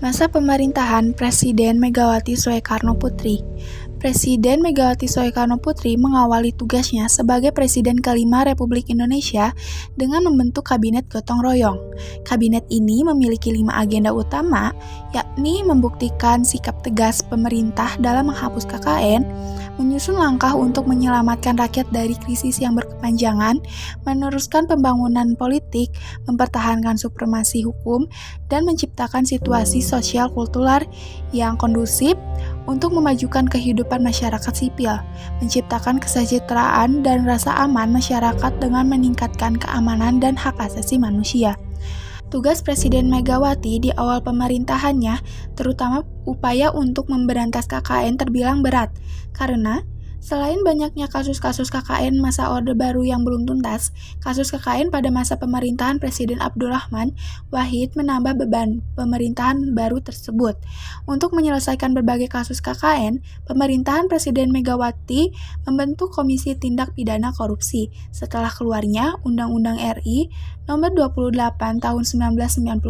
Masa pemerintahan Presiden Megawati Soekarno Putri. Presiden Megawati Soekarno Putri mengawali tugasnya sebagai Presiden kelima Republik Indonesia dengan membentuk Kabinet Gotong Royong. Kabinet ini memiliki 5 agenda utama, yakni membuktikan sikap tegas pemerintah dalam menghapus KKN, menyusun langkah untuk menyelamatkan rakyat dari krisis yang berkepanjangan, meneruskan pembangunan politik, mempertahankan supremasi hukum, dan menciptakan situasi sosial kultural yang kondusif untuk memajukan kehidupan masyarakat sipil, menciptakan kesejahteraan dan rasa aman masyarakat dengan meningkatkan keamanan dan hak asasi manusia. Tugas Presiden Megawati di awal pemerintahannya, terutama upaya untuk memberantas KKN terbilang berat, karena selain banyaknya kasus-kasus KKN masa Orde Baru yang belum tuntas, kasus KKN pada masa pemerintahan Presiden Abdurrahman Wahid menambah beban pemerintahan baru tersebut. Untuk menyelesaikan berbagai kasus KKN, pemerintahan Presiden Megawati membentuk Komisi Tindak Pidana Korupsi setelah keluarnya Undang-Undang RI Nomor 28 Tahun 1999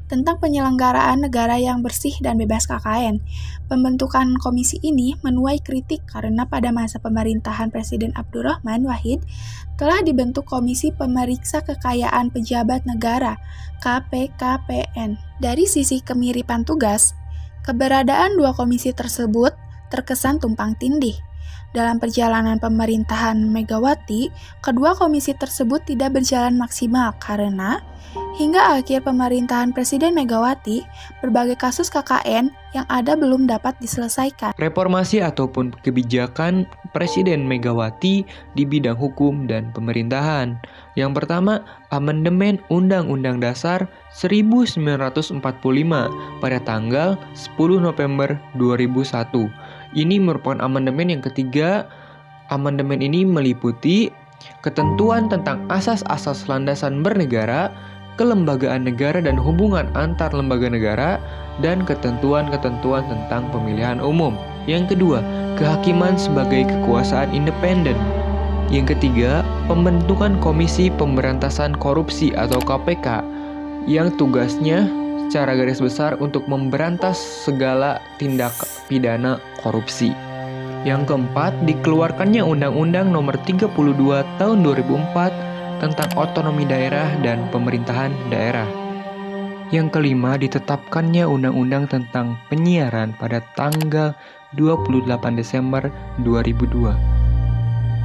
tentang penyelenggaraan negara yang bersih dan bebas KKN. Pembentukan komisi ini menuai kritik karena pada masa pemerintahan Presiden Abdurrahman Wahid telah dibentuk Komisi Pemeriksa Kekayaan Pejabat Negara (KPKPN). Dari sisi kemiripan tugas, keberadaan dua komisi tersebut terkesan tumpang tindih. Dalam perjalanan pemerintahan Megawati, kedua komisi tersebut tidak berjalan maksimal karena hingga akhir pemerintahan Presiden Megawati, berbagai kasus KKN yang ada belum dapat diselesaikan. Reformasi ataupun kebijakan Presiden Megawati di bidang hukum dan pemerintahan. Yang pertama, amandemen Undang-Undang Dasar 1945 pada tanggal 10 November 2001. Ini merupakan amandemen yang ketiga. Amandemen ini meliputi ketentuan tentang asas-asas landasan bernegara, kelembagaan negara dan hubungan antar lembaga negara, dan ketentuan-ketentuan tentang pemilihan umum. Yang kedua, kehakiman sebagai kekuasaan independen. Yang ketiga, pembentukan Komisi Pemberantasan Korupsi atau KPK yang tugasnya secara garis besar untuk memberantas segala tindak pidana korupsi. Yang keempat, dikeluarkannya Undang-Undang Nomor 32 Tahun 2004 tentang otonomi daerah dan pemerintahan daerah. Yang kelima, ditetapkannya Undang-Undang tentang penyiaran pada tanggal 28 Desember 2002.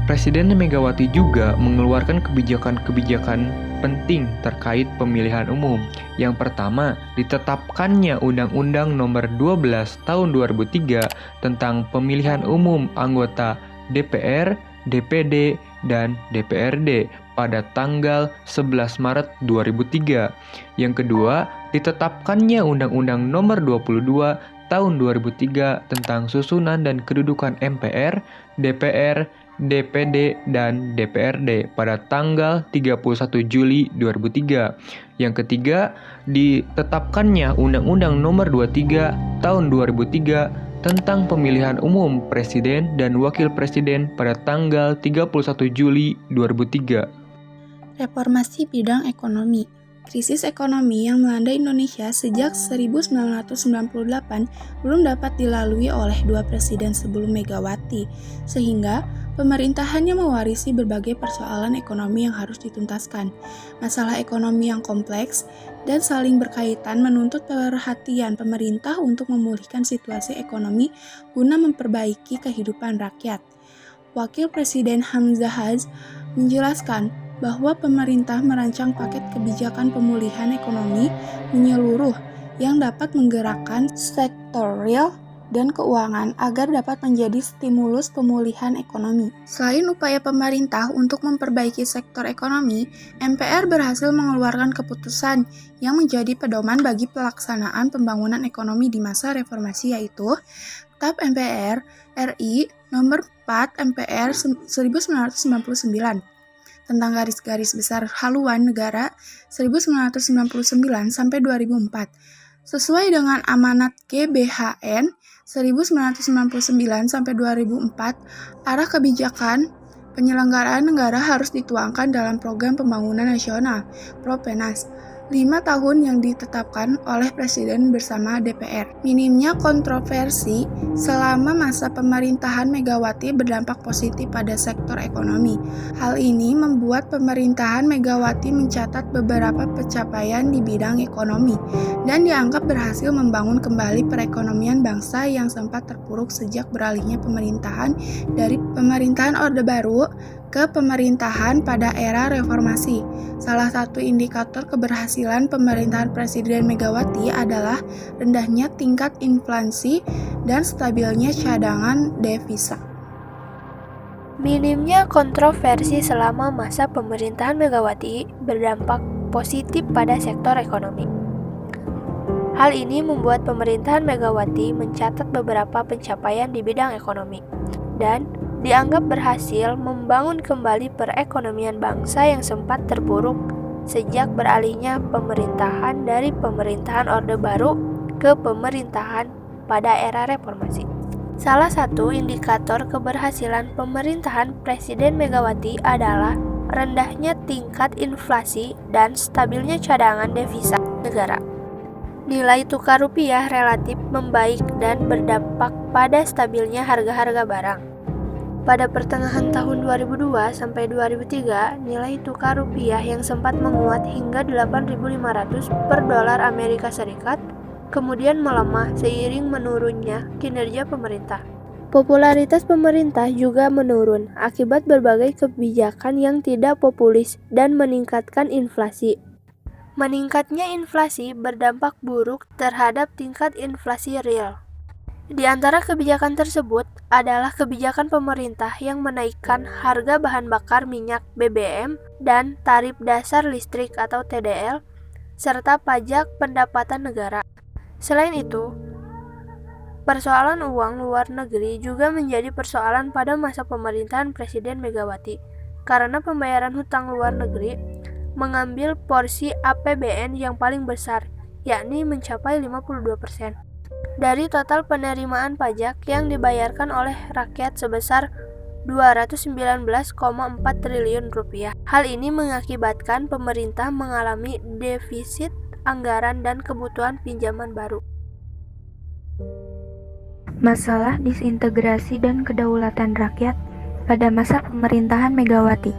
Presiden Megawati juga mengeluarkan kebijakan-kebijakan penting terkait pemilihan umum. Yang pertama, ditetapkannya Undang-Undang Nomor 12 Tahun 2003 tentang pemilihan umum anggota DPR, DPD, dan DPRD pada tanggal 11 Maret 2003. Yang kedua, ditetapkannya Undang-Undang Nomor 22 Tahun 2003 tentang susunan dan kedudukan MPR, DPR, DPD, dan DPRD pada tanggal 31 Juli 2003. Yang ketiga, ditetapkannya Undang-Undang Nomor 23 Tahun 2003 tentang pemilihan umum Presiden dan Wakil Presiden pada tanggal 31 Juli 2003. Reformasi bidang ekonomi. Krisis ekonomi yang melanda Indonesia sejak 1998 belum dapat dilalui oleh dua presiden sebelum Megawati, sehingga pemerintahannya mewarisi berbagai persoalan ekonomi yang harus dituntaskan. Masalah ekonomi yang kompleks dan saling berkaitan menuntut perhatian pemerintah untuk memulihkan situasi ekonomi guna memperbaiki kehidupan rakyat. Wakil Presiden Hamzah Haj menjelaskan bahwa pemerintah merancang paket kebijakan pemulihan ekonomi menyeluruh yang dapat menggerakkan sektor real, dan keuangan agar dapat menjadi stimulus pemulihan ekonomi. Selain upaya pemerintah untuk memperbaiki sektor ekonomi, MPR berhasil mengeluarkan keputusan yang menjadi pedoman bagi pelaksanaan pembangunan ekonomi di masa reformasi, yaitu TAP MPR RI nomor 4 MPR 1999 tentang garis-garis besar haluan negara 1999 sampai 2004. Sesuai dengan amanat GBHN 1999 sampai 2004, arah kebijakan penyelenggaraan negara harus dituangkan dalam Program Pembangunan Nasional (Propenas) 5 tahun yang ditetapkan oleh Presiden bersama DPR. Minimnya kontroversi selama masa pemerintahan Megawati berdampak positif pada sektor ekonomi. Hal ini membuat pemerintahan Megawati mencatat beberapa pencapaian di bidang ekonomi dan dianggap berhasil membangun kembali perekonomian bangsa yang sempat terpuruk sejak beralihnya pemerintahan dari pemerintahan Orde Baru ke pemerintahan pada era reformasi. Salah satu indikator keberhasilan pemerintahan Presiden Megawati adalah rendahnya tingkat inflasi dan stabilnya cadangan devisa. Minimnya kontroversi selama masa pemerintahan Megawati berdampak positif pada sektor ekonomi. Hal ini membuat pemerintahan Megawati mencatat beberapa pencapaian di bidang ekonomi dan dianggap berhasil membangun kembali perekonomian bangsa yang sempat terpuruk sejak beralihnya pemerintahan dari pemerintahan Orde Baru ke pemerintahan pada era reformasi. Salah satu indikator keberhasilan pemerintahan Presiden Megawati adalah rendahnya tingkat inflasi dan stabilnya cadangan devisa negara. Nilai tukar rupiah relatif membaik dan berdampak pada stabilnya harga-harga barang. Pada pertengahan tahun 2002 sampai 2003, nilai tukar rupiah yang sempat menguat hingga 8.500 per dolar Amerika Serikat, kemudian melemah seiring menurunnya kinerja pemerintah. Popularitas pemerintah juga menurun akibat berbagai kebijakan yang tidak populis dan meningkatkan inflasi. Meningkatnya inflasi berdampak buruk terhadap tingkat inflasi real. Di antara kebijakan tersebut adalah kebijakan pemerintah yang menaikkan harga bahan bakar minyak BBM dan tarif dasar listrik atau TDL, serta pajak pendapatan negara. Selain itu, persoalan uang luar negeri juga menjadi persoalan pada masa pemerintahan Presiden Megawati, karena pembayaran hutang luar negeri mengambil porsi APBN yang paling besar, yakni mencapai 52%. Dari total penerimaan pajak yang dibayarkan oleh rakyat sebesar 219,4 triliun rupiah. Hal ini mengakibatkan pemerintah mengalami defisit anggaran dan kebutuhan pinjaman baru. Masalah disintegrasi dan kedaulatan rakyat pada masa pemerintahan Megawati.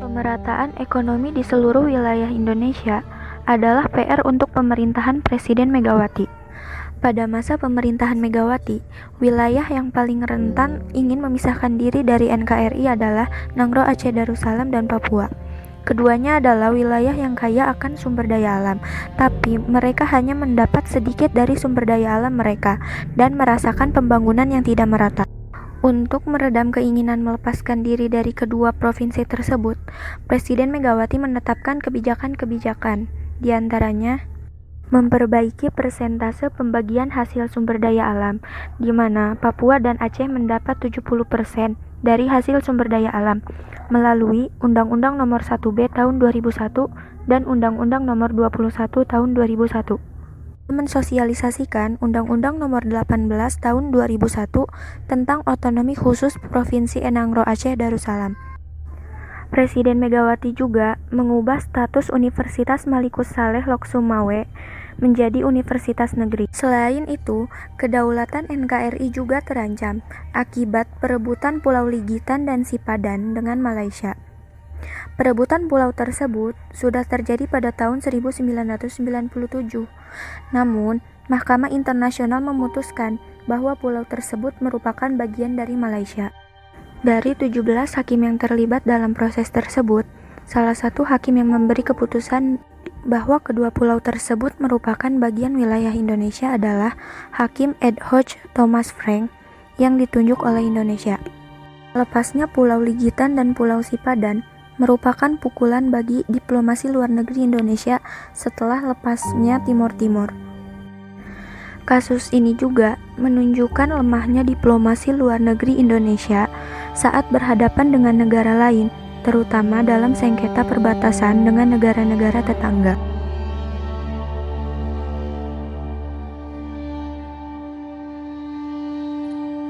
Pemerataan ekonomi di seluruh wilayah Indonesia adalah PR untuk pemerintahan Presiden Megawati. Pada masa pemerintahan Megawati, wilayah yang paling rentan ingin memisahkan diri dari NKRI adalah Nangro Aceh Darussalam dan Papua. Keduanya adalah wilayah yang kaya akan sumber daya alam, tapi mereka hanya mendapat sedikit dari sumber daya alam mereka dan merasakan pembangunan yang tidak merata. Untuk meredam keinginan melepaskan diri dari kedua provinsi tersebut, Presiden Megawati menetapkan kebijakan-kebijakan, di antaranya memperbaiki persentase pembagian hasil sumber daya alam, di mana Papua dan Aceh mendapat 70% dari hasil sumber daya alam melalui Undang-Undang Nomor 1B Tahun 2001 dan Undang-Undang Nomor 21 Tahun 2001. Mensosialisasikan Undang-Undang Nomor 18 Tahun 2001 tentang Otonomi Khusus Provinsi Nangro Aceh Darussalam. Presiden Megawati juga mengubah status Universitas Malikus Saleh Lok Sumawe menjadi universitas negeri. Selain itu, kedaulatan NKRI juga terancam akibat perebutan Pulau Ligitan dan Sipadan dengan Malaysia. Perebutan pulau tersebut sudah terjadi pada tahun 1997. Namun, Mahkamah Internasional memutuskan bahwa pulau tersebut merupakan bagian dari Malaysia. Dari 17 hakim yang terlibat dalam proses tersebut, salah satu hakim yang memberi keputusan bahwa kedua pulau tersebut merupakan bagian wilayah Indonesia adalah Hakim ad hoc Thomas Frank yang ditunjuk oleh Indonesia. Lepasnya Pulau Ligitan dan Pulau Sipadan merupakan pukulan bagi diplomasi luar negeri Indonesia setelah lepasnya Timor Timur. Kasus ini juga menunjukkan lemahnya diplomasi luar negeri Indonesia saat berhadapan dengan negara lain, terutama dalam sengketa perbatasan dengan negara-negara tetangga.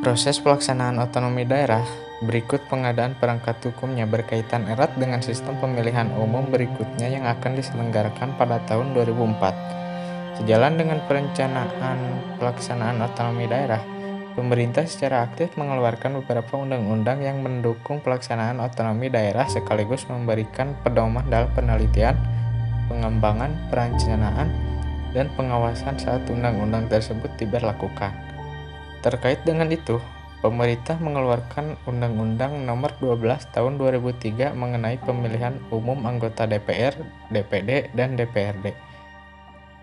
Proses pelaksanaan otonomi daerah berikut pengadaan perangkat hukumnya berkaitan erat dengan sistem pemilihan umum berikutnya yang akan diselenggarakan pada tahun 2004. Sejalan dengan perencanaan pelaksanaan otonomi daerah, pemerintah secara aktif mengeluarkan beberapa undang-undang yang mendukung pelaksanaan otonomi daerah sekaligus memberikan pedoman dalam penelitian, pengembangan, perencanaan, dan pengawasan saat undang-undang tersebut diberlakukan. Terkait dengan itu, pemerintah mengeluarkan Undang-Undang Nomor 12 Tahun 2003 mengenai pemilihan umum anggota DPR, DPD, dan DPRD.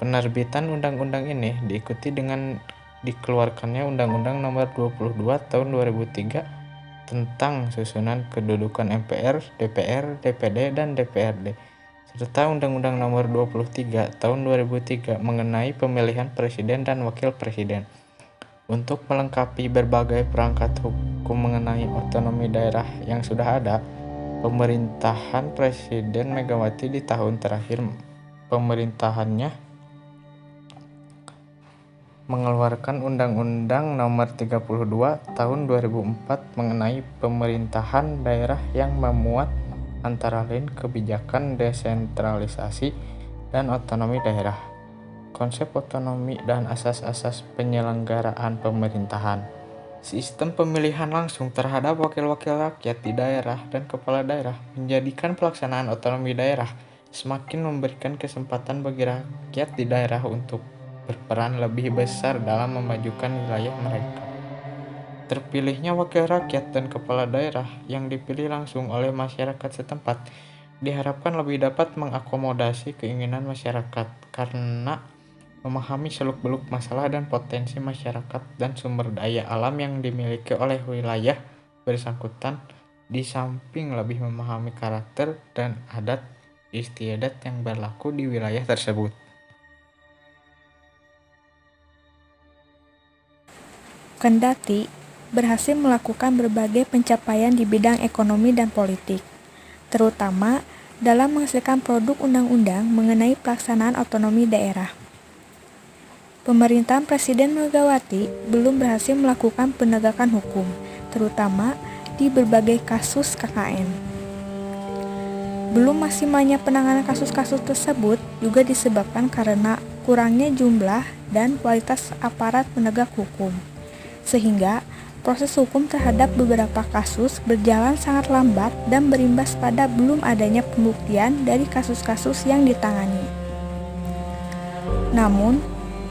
Penerbitan undang-undang ini diikuti dengan dikeluarkannya Undang-Undang Nomor 22 Tahun 2003 tentang susunan kedudukan MPR, DPR, DPD, dan DPRD, serta Undang-Undang Nomor 23 Tahun 2003 mengenai pemilihan presiden dan wakil presiden. Untuk melengkapi berbagai perangkat hukum mengenai otonomi daerah yang sudah ada, pemerintahan Presiden Megawati di tahun terakhir pemerintahannya mengeluarkan Undang-Undang Nomor 32 Tahun 2004 mengenai pemerintahan daerah yang memuat antara lain kebijakan desentralisasi dan otonomi daerah, konsep otonomi dan asas-asas penyelenggaraan pemerintahan, sistem pemilihan langsung terhadap wakil-wakil rakyat di daerah dan kepala daerah, menjadikan pelaksanaan otonomi daerah semakin memberikan kesempatan bagi rakyat di daerah untuk berperan lebih besar dalam memajukan wilayah mereka. Terpilihnya wakil rakyat dan kepala daerah yang dipilih langsung oleh masyarakat setempat diharapkan lebih dapat mengakomodasi keinginan masyarakat karena memahami seluk-beluk masalah dan potensi masyarakat dan sumber daya alam yang dimiliki oleh wilayah bersangkutan, di samping lebih memahami karakter dan adat istiadat yang berlaku di wilayah tersebut. Kendati berhasil melakukan berbagai pencapaian di bidang ekonomi dan politik, terutama dalam menghasilkan produk undang-undang mengenai pelaksanaan otonomi daerah. Pemerintahan Presiden Megawati belum berhasil melakukan penegakan hukum, terutama di berbagai kasus KKN. Belum maksimalnya penanganan kasus-kasus tersebut juga disebabkan karena kurangnya jumlah dan kualitas aparat penegak hukum, sehingga proses hukum terhadap beberapa kasus berjalan sangat lambat dan berimbas pada belum adanya pembuktian dari kasus-kasus yang ditangani. Namun,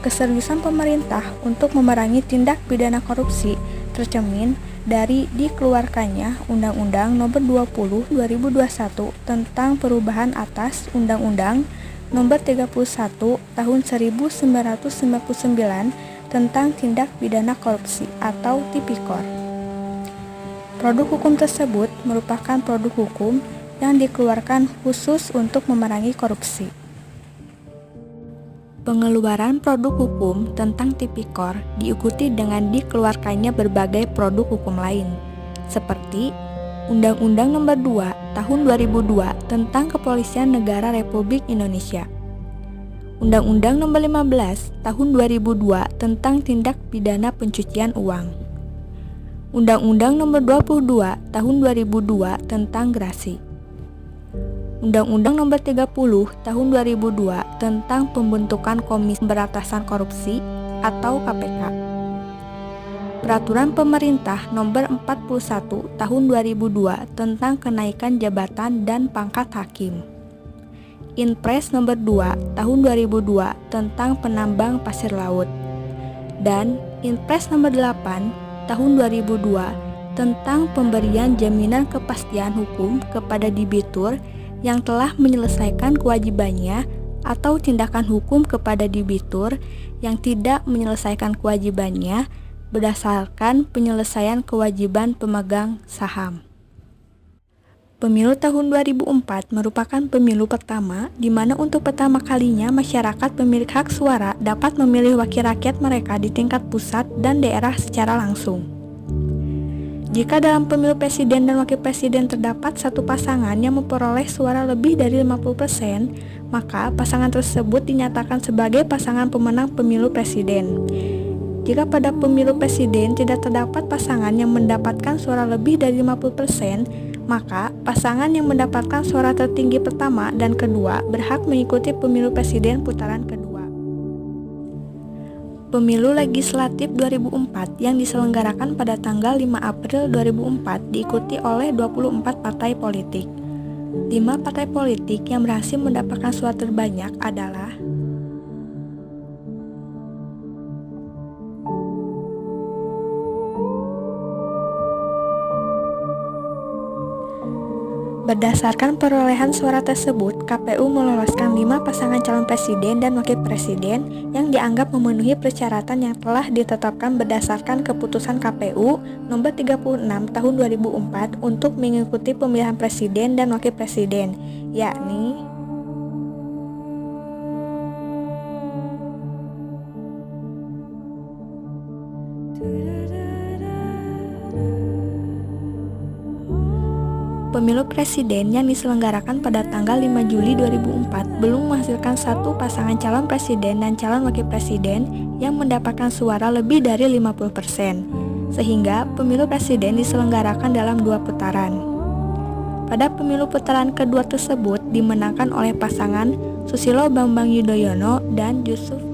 keseriusan pemerintah untuk memerangi tindak pidana korupsi tercermin dari dikeluarkannya Undang-Undang Nomor 20 2021 tentang perubahan atas Undang-Undang Nomor 31 Tahun 1999 tentang tindak pidana korupsi atau Tipikor. Produk hukum tersebut merupakan produk hukum yang dikeluarkan khusus untuk memerangi korupsi. Pengeluaran produk hukum tentang Tipikor diikuti dengan dikeluarkannya berbagai produk hukum lain, seperti Undang-Undang Nomor 2 Tahun 2002 tentang Kepolisian Negara Republik Indonesia, Undang-Undang Nomor 15 Tahun 2002 tentang Tindak Pidana Pencucian Uang, Undang-Undang Nomor 22 Tahun 2002 tentang Grasi, Undang-Undang Nomor 30 Tahun 2002 tentang Pembentukan Komisi Pemberantasan Korupsi atau KPK, Peraturan Pemerintah Nomor 41 Tahun 2002 tentang Kenaikan Jabatan dan Pangkat Hakim, Inpres Nomor 2 Tahun 2002 tentang Penambang Pasir Laut, dan Inpres Nomor 8 Tahun 2002 tentang pemberian jaminan kepastian hukum kepada debitur yang telah menyelesaikan kewajibannya atau tindakan hukum kepada debitur yang tidak menyelesaikan kewajibannya berdasarkan penyelesaian kewajiban pemegang saham. Pemilu tahun 2004 merupakan pemilu pertama di mana untuk pertama kalinya masyarakat pemilik hak suara dapat memilih wakil rakyat mereka di tingkat pusat dan daerah secara langsung. Jika dalam pemilu presiden dan wakil presiden terdapat satu pasangan yang memperoleh suara lebih dari 50%, maka pasangan tersebut dinyatakan sebagai pasangan pemenang pemilu presiden. Jika pada pemilu presiden tidak terdapat pasangan yang mendapatkan suara lebih dari 50%, maka pasangan yang mendapatkan suara tertinggi pertama dan kedua berhak mengikuti pemilu presiden putaran kedua. Pemilu legislatif 2004 yang diselenggarakan pada tanggal 5 April 2004 diikuti oleh 24 partai politik. 5 partai politik yang berhasil mendapatkan suara terbanyak adalah Berdasarkan perolehan suara tersebut, KPU meloloskan 5 pasangan calon presiden dan wakil presiden yang dianggap memenuhi persyaratan yang telah ditetapkan berdasarkan keputusan KPU nomor 36 tahun 2004 untuk mengikuti pemilihan presiden dan wakil presiden, yakni Pemilu presiden yang diselenggarakan pada tanggal 5 Juli 2004 belum menghasilkan satu pasangan calon presiden dan calon wakil presiden yang mendapatkan suara lebih dari 50%, sehingga pemilu presiden diselenggarakan dalam 2 putaran. Pada pemilu putaran kedua tersebut dimenangkan oleh pasangan Susilo Bambang Yudhoyono dan Yusuf